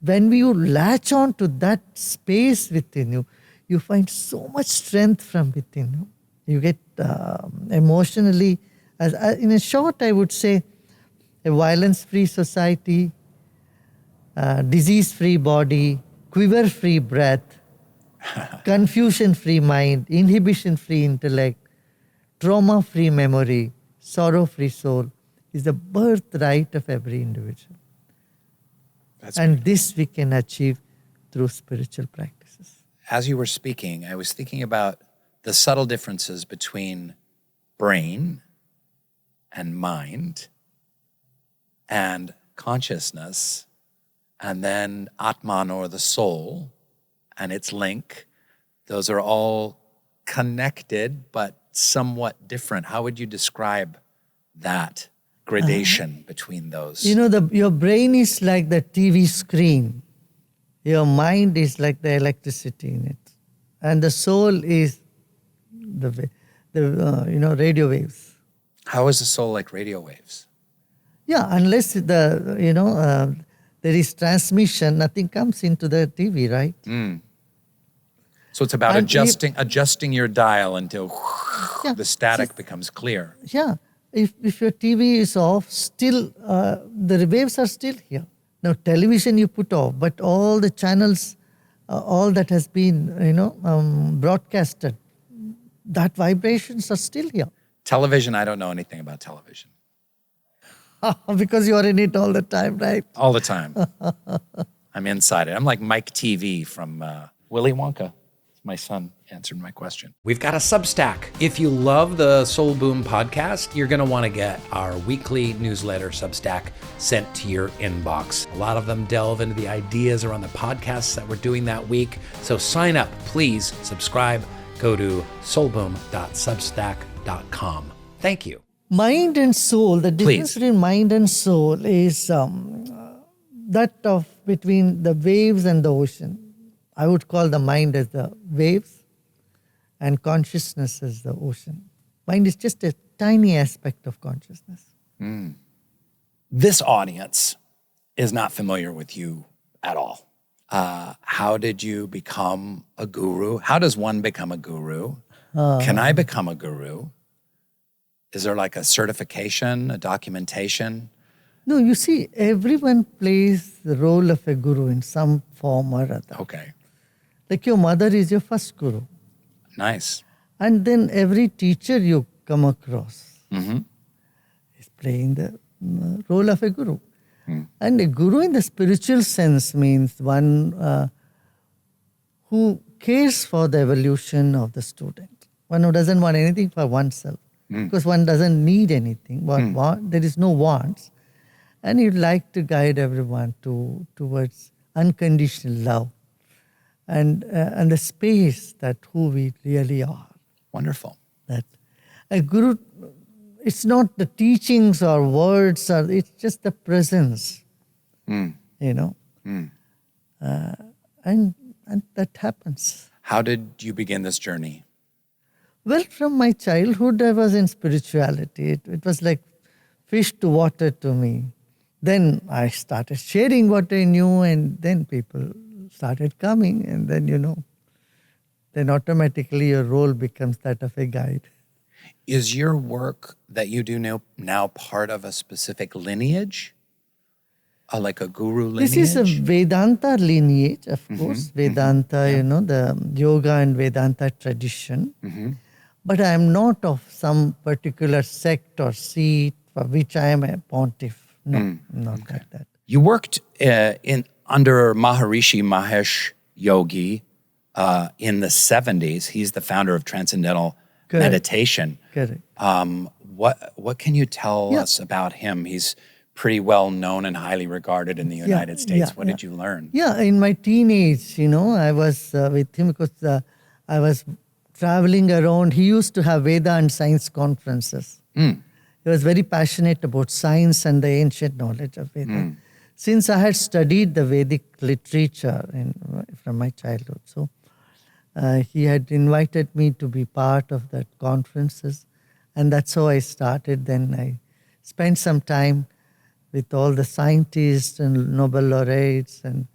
Speaker 1: When you latch on to that space within you, you find so much strength from within you. You get emotionally, in a short, I would say, a violence-free society, disease-free body, quiver-free breath, confusion-free mind, inhibition-free intellect, trauma-free memory, sorrow-free soul is the birthright of every individual. And this we can achieve through spiritual practices.
Speaker 2: As you were speaking, I was thinking about the subtle differences between brain and mind and consciousness, and then Atman, or the soul, and its link. Those are all connected, but somewhat different. How would you describe that gradation between those?
Speaker 1: Your brain is like the TV screen. Your mind is like the electricity in it. And the soul is the radio waves.
Speaker 2: How is the soul like radio waves?
Speaker 1: Yeah, unless there is transmission, nothing comes into the TV, right?
Speaker 2: So it's about
Speaker 1: And
Speaker 2: adjusting your dial until the static becomes clear.
Speaker 1: Yeah, if your TV is off, still the waves are still here. Now television you put off, but all the channels, all that has been broadcasted, that vibrations are still here.
Speaker 2: Television, I don't know anything about television.
Speaker 1: Because you are in it all the time, right?
Speaker 2: All the time. I'm inside it. I'm like Mike TV from Willy Wonka. My son answered my question.
Speaker 3: We've got a Substack. If you love the Soul Boom podcast, you're going to want to get our weekly newsletter Substack sent to your inbox. A lot of them delve into the ideas around the podcasts that we're doing that week. So sign up, please subscribe. Go to soulboom.substack.com. Thank you.
Speaker 1: Mind and soul, the difference between mind and soul is that of between the waves and the ocean. I would call the mind as the waves and consciousness as the ocean. Mind is just a tiny aspect of consciousness.
Speaker 2: This audience is not familiar with you at all. How did you become a guru? How does one become a guru? Can I become a guru? Is there like a certification, a documentation?
Speaker 1: No, you see, everyone plays the role of a guru in some form or other.
Speaker 2: Okay.
Speaker 1: Like your mother is your first guru.
Speaker 2: Nice.
Speaker 1: And then every teacher you come across is playing the role of a guru. And a guru in the spiritual sense means one who cares for the evolution of the student. One who doesn't want anything for oneself. Because one doesn't need anything. There is no wants. And you'd like to guide everyone towards unconditional love. And the space that who we really are.
Speaker 2: Wonderful.
Speaker 1: That a guru, it's not the teachings or words, it's just the presence, And that happens.
Speaker 2: How did you begin this journey?
Speaker 1: Well, from my childhood, I was in spirituality. It was like fish to water to me. Then I started sharing what I knew, and then people started coming, and then, then automatically your role becomes that of a guide.
Speaker 2: Is your work that you do now part of a specific lineage? Like a guru lineage?
Speaker 1: This is a Vedanta lineage, of course. Vedanta, the yoga and Vedanta tradition. But I am not of some particular sect or seat for which I am a pontiff. No, not like that.
Speaker 2: You worked under Maharishi Mahesh Yogi in the 70s. He's the founder of Transcendental Meditation.
Speaker 1: Correct.
Speaker 2: What can you tell us about him? He's pretty well known and highly regarded in the United States. What did you learn?
Speaker 1: Yeah, in my teenage, I was with him because I was traveling around. He used to have Veda and science conferences. He was very passionate about science and the ancient knowledge of Veda. Since I had studied the Vedic literature from my childhood, so he had invited me to be part of that conferences, and that's how I started. Then I spent some time with all the scientists and Nobel laureates and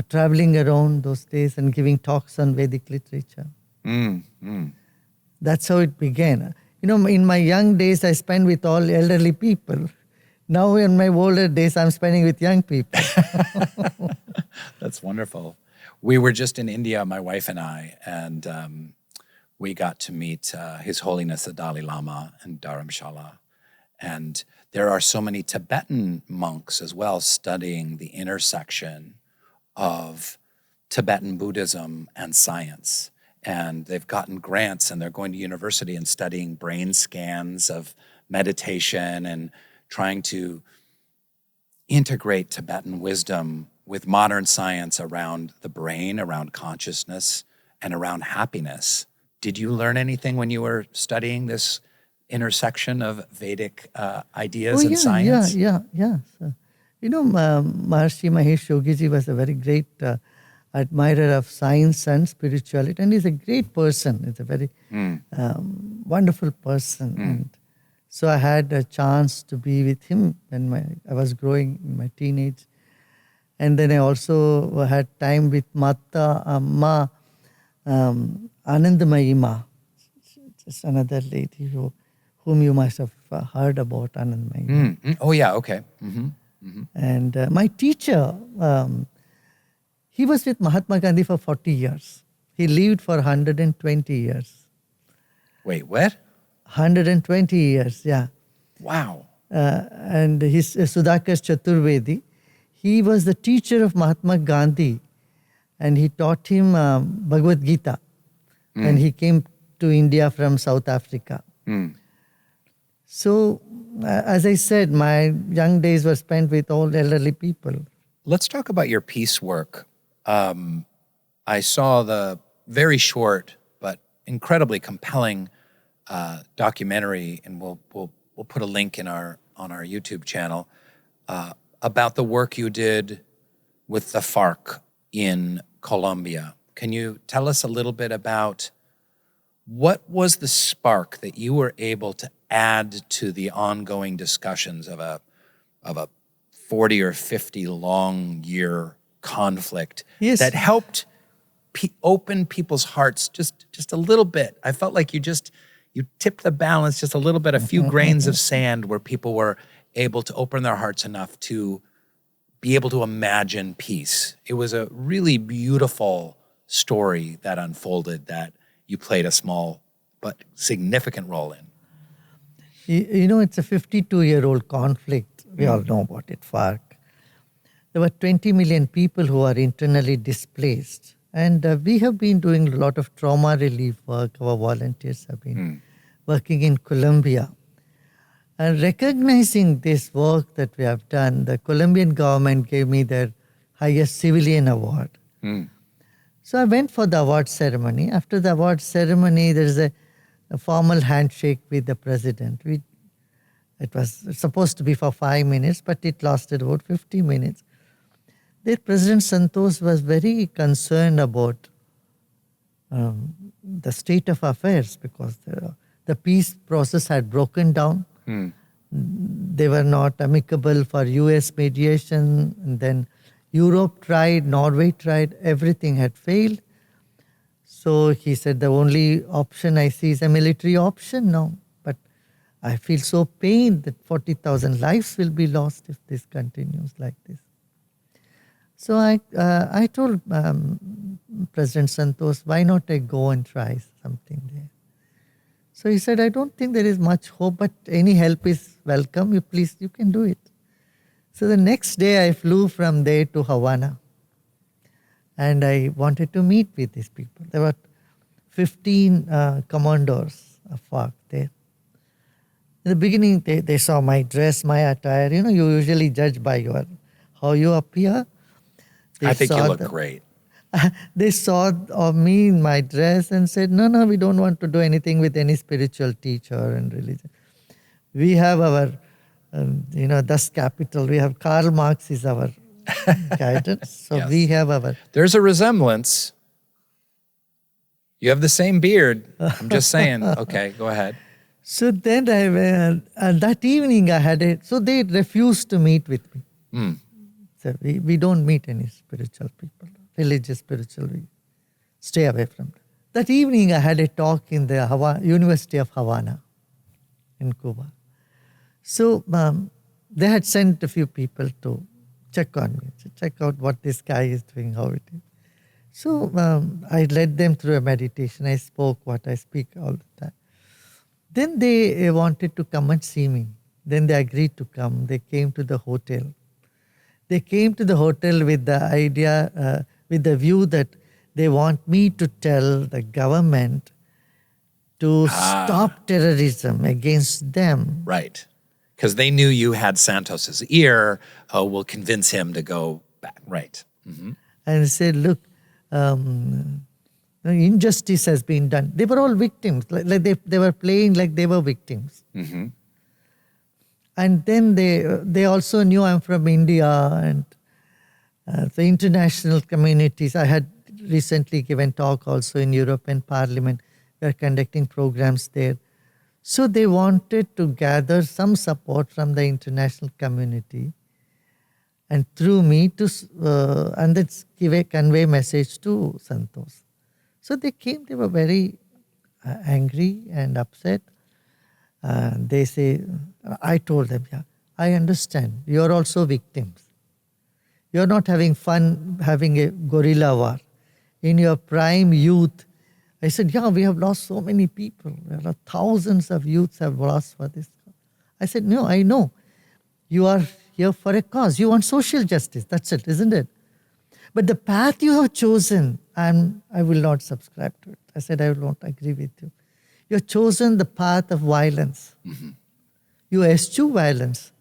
Speaker 1: traveling around those days and giving talks on Vedic literature. That's how it began. In my young days, I spent with all elderly people. Now in my older days, I'm spending with young people.
Speaker 2: That's wonderful. We were just in India, my wife and I, and we got to meet His Holiness the Dalai Lama in Dharamshala. And there are so many Tibetan monks as well studying the intersection of Tibetan Buddhism and science. And they've gotten grants and they're going to university and studying brain scans of meditation and trying to integrate Tibetan wisdom with modern science around the brain, around consciousness, and around happiness. Did you learn anything when you were studying this intersection of Vedic ideas and science?
Speaker 1: Yeah. So, Maharishi Mahesh Yogiji was a very great admirer of science and spirituality, and he's a great person. He's a very wonderful person. And So I had a chance to be with him when I was growing in my teenage. And then I also had time with Mata Ma Anandamayi Ma, just another lady whom you must have heard about, Anandamayi Ma.
Speaker 2: Mm-hmm. Oh, yeah, okay. Mm-hmm. Mm-hmm.
Speaker 1: And my teacher, he was with Mahatma Gandhi for 40 years. He lived for 120 years.
Speaker 2: Wait, what?
Speaker 1: 120 years, yeah.
Speaker 2: Wow.
Speaker 1: And his Sudhakar Chaturvedi, he was the teacher of Mahatma Gandhi, and he taught him Bhagavad Gita when he came to India from South Africa. So, as I said, my young days were spent with all elderly people.
Speaker 2: Let's talk about your peace work. I saw the very short but incredibly compelling documentary, and we'll put a link on our YouTube channel about the work you did with the FARC in Colombia. Can you tell us a little bit about what was the spark that you were able to add to the ongoing discussions of a 40 or 50 long year conflict that helped open people's hearts just a little bit? I felt like you tipped the balance just a little bit, a few grains of sand, where people were able to open their hearts enough to be able to imagine peace. It was a really beautiful story that unfolded that you played a small but significant role in.
Speaker 1: You know, it's a 52-year-old conflict. We all know about it, FARC. There were 20 million people who are internally displaced. And we have been doing a lot of trauma relief work. Our volunteers have been working in Colombia. And recognizing this work that we have done, the Colombian government gave me their highest civilian award. So I went for the award ceremony. After the award ceremony, there is a formal handshake with the president. It was supposed to be for 5 minutes, but it lasted about 50 minutes. The President Santos was very concerned about the state of affairs because the peace process had broken down. They were not amicable for US mediation. And then Europe tried, Norway tried, everything had failed. So he said, the only option I see is a military option now. But I feel so pained that 40,000 lives will be lost if this continues like this. So I told President Santos, why not I go and try something there? So he said, I don't think there is much hope, but any help is welcome. You can do it. So the next day I flew from there to Havana. And I wanted to meet with these people. There were 15 commanders of FARC there. In the beginning, they saw my dress, my attire. You know, you usually judge by how you appear.
Speaker 2: I think you look great.
Speaker 1: They saw me in my dress and said, no, we don't want to do anything with any spiritual teacher and religion. We have our, Das Capital. We have Karl Marx is our guidance. So
Speaker 2: Yes.
Speaker 1: we have our...
Speaker 2: There's a resemblance. You have the same beard. I'm just saying. Okay, go ahead.
Speaker 1: So then that evening I had it. So they refused to meet with me. So we don't meet any spiritual people, religious, spiritual. We stay away from them. That evening I had a talk in the University of Havana in Cuba. So they had sent a few people to check on me, to check out what this guy is doing, how it is. So I led them through a meditation. I spoke what I speak all the time. Then they wanted to come and see me. Then they agreed to come. They came to the hotel. They came to the hotel with the idea, with the view that they want me to tell the government to stop terrorism against them.
Speaker 2: Right. Because they knew you had Santos's ear. Oh, we'll convince him to go back. Right. Mm-hmm.
Speaker 1: And said, look, injustice has been done. They were all victims. Like they were playing like they were victims.
Speaker 2: Mm-hmm.
Speaker 1: And then they also knew I'm from India and the international communities. I had recently given talk also in European Parliament. We are conducting programs there. So they wanted to gather some support from the international community and through me to and let's convey message to Santosh. So they came, they were very angry and upset. They say, I told them, yeah, I understand. You're also victims. You're not having fun having a guerrilla war. In your prime youth, I said, yeah, we have lost so many people. There are thousands of youths have lost for this. I said, no, I know. You are here for a cause. You want social justice. That's it, isn't it? But the path you have chosen, I will not subscribe to it. I said, I will not agree with you. You have chosen the path of violence. Mm-hmm. You eschew violence.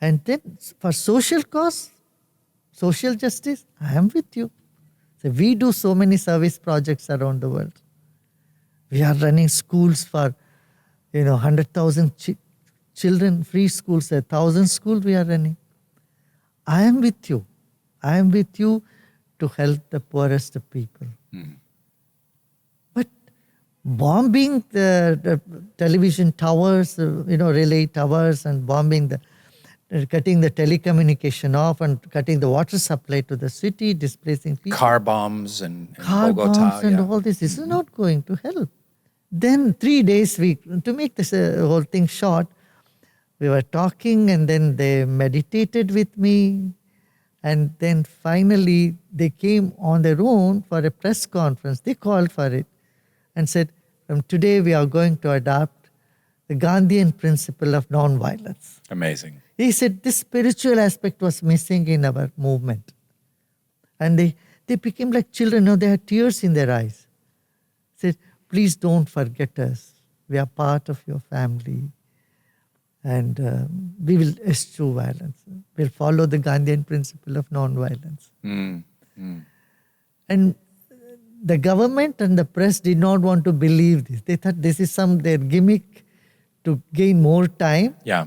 Speaker 1: And then for social cause, social justice, I am with you. So we do so many service projects around the world. We are running schools for, 100,000 children, free schools, 1,000 schools we are running. I am with you. I am with you to help the poorest of people. Mm. But bombing the television towers, relay towers and bombing cutting the telecommunication off and cutting the water supply to the city, displacing people.
Speaker 2: Car bombs and
Speaker 1: Car
Speaker 2: Bogota.
Speaker 1: Bombs and all this. This is not going to help. Then 3 days, to make this whole thing short, we were talking and then they meditated with me. And then finally, they came on their own for a press conference. They called for it and said, from today we are going to adopt the Gandhian principle of nonviolence.
Speaker 2: Amazing.
Speaker 1: He said this spiritual aspect was missing in our movement. And they became like children. They had tears in their eyes. Said, please don't forget us. We are part of your family. And we will eschew violence. We'll follow the Gandhian principle of nonviolence. And the government and the press did not want to believe this. They thought this is their gimmick to gain more time.
Speaker 2: Yeah.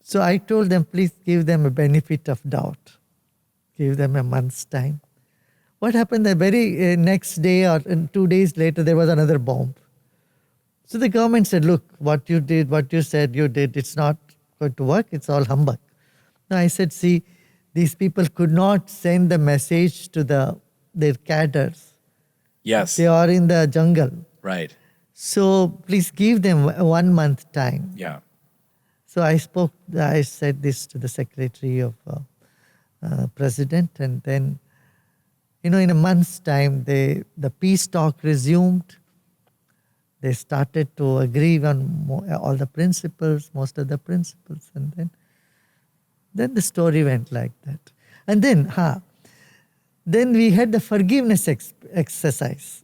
Speaker 1: So I told them, please give them a benefit of doubt. Give them a month's time. What happened the very next day or 2 days later, there was another bomb. So the government said, look, what you did, what you said you did, it's not going to work. It's all humbug. Now I said, see, these people could not send the message to their cadres.
Speaker 2: Yes.
Speaker 1: They are in the jungle.
Speaker 2: Right.
Speaker 1: So please give them 1 month time.
Speaker 2: Yeah.
Speaker 1: So I said this to the secretary of president, and then, in a month's time, the peace talk resumed. They started to agree on all the principles, most of the principles, and then the story went like that. And then we had the forgiveness exercise.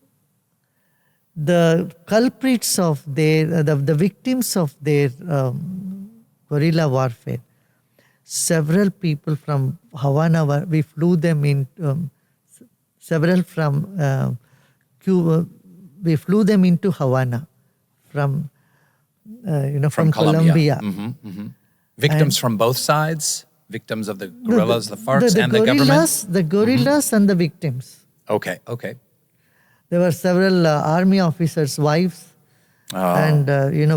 Speaker 1: The culprits of the victims of their guerrilla warfare, several people from Havana, we flew them in, several from Cuba, we flew them into Havana from Colombia.
Speaker 2: Mm-hmm, mm-hmm. Victims from both sides? Victims of the guerrillas, the FARC, and the government?
Speaker 1: The guerrillas and the victims.
Speaker 2: Okay.
Speaker 1: There were several army officers' wives and,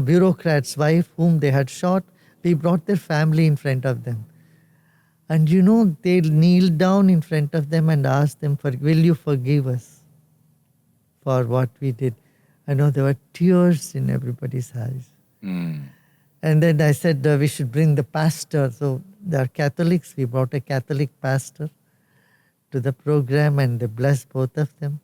Speaker 1: bureaucrats' wives whom they had shot. They brought their family in front of them. And, they kneeled down in front of them and asked them, will you forgive us for what we did? I know there were tears in everybody's eyes. Mm. And then I said, we should bring the pastor. So they are Catholics. We brought a Catholic pastor to the program and they blessed both of them.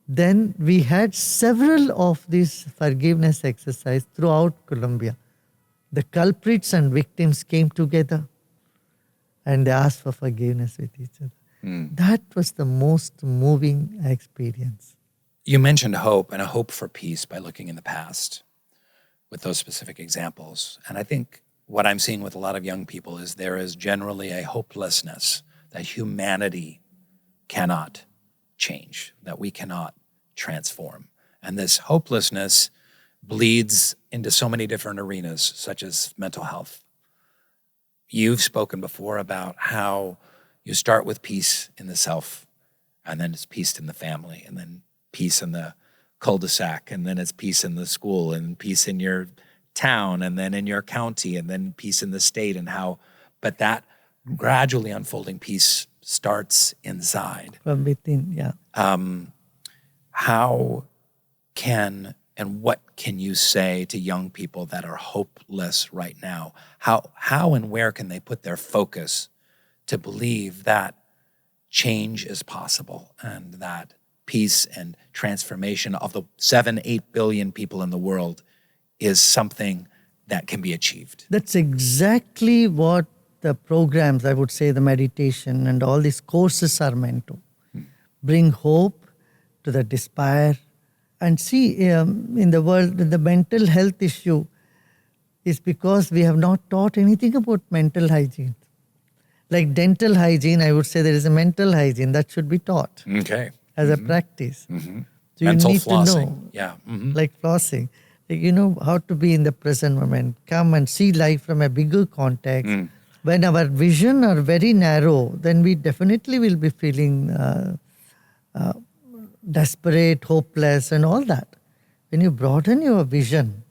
Speaker 1: Then we had several of these forgiveness exercises throughout Colombia. The culprits and victims came together and they asked for forgiveness with each other. Mm. That was the most moving experience.
Speaker 2: You mentioned hope and a hope for peace by looking in the past with those specific examples. And I think what I'm seeing with a lot of young people is there is generally a hopelessness that humanity cannot change, that we cannot transform. And this hopelessness bleeds into so many different arenas, such as mental health. You've spoken before about how you start with peace in the self, and then it's peace in the family, and then peace in the cul-de-sac, and then it's peace in the school, and peace in your town, and then in your county, and then peace in the state, but that gradually unfolding peace starts inside.
Speaker 1: From within, yeah.
Speaker 2: How can and what can you say to young people that are hopeless right now? How and where can they put their focus to believe that change is possible and that peace and transformation of the 7-8 billion people in the world is something that can be achieved?
Speaker 1: That's exactly what the programs, I would say the meditation and all these courses are meant to. Bring hope to the despair. And see, in the world, the mental health issue is because we have not taught anything about mental hygiene. Like dental hygiene, I would say there is a mental hygiene that should be taught as a practice.
Speaker 2: Mm-hmm.
Speaker 1: So
Speaker 2: Mental
Speaker 1: you need
Speaker 2: flossing.
Speaker 1: to know,
Speaker 2: Yeah. Mm-hmm.
Speaker 1: like flossing, like you know how to be in the present moment. Come and see life from a bigger context. When our vision are very narrow, then we definitely will be feeling desperate, hopeless, and all that. When you broaden your vision,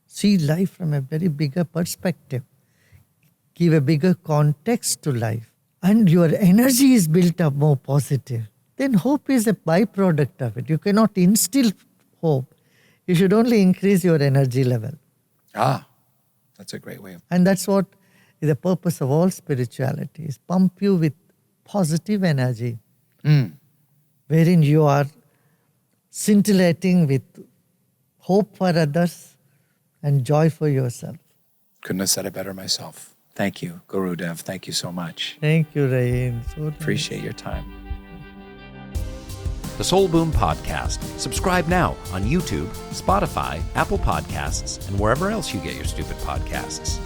Speaker 1: see life from a very bigger perspective, give a bigger context to life, and your energy is built up more positive, then hope is a byproduct of it. You cannot instill hope. You should only increase your energy level.
Speaker 2: That's a great way of...
Speaker 1: And that's what is the purpose of all spirituality, is pump you with positive energy, wherein you are scintillating with hope for others and joy for yourself.
Speaker 2: Couldn't have said it better myself. Thank you, Gurudev. Thank you so much.
Speaker 1: Thank you, Rainn. So
Speaker 2: Appreciate your time.
Speaker 3: The Soul Boom Podcast. Subscribe now on YouTube, Spotify, Apple Podcasts, and wherever else you get your stupid podcasts.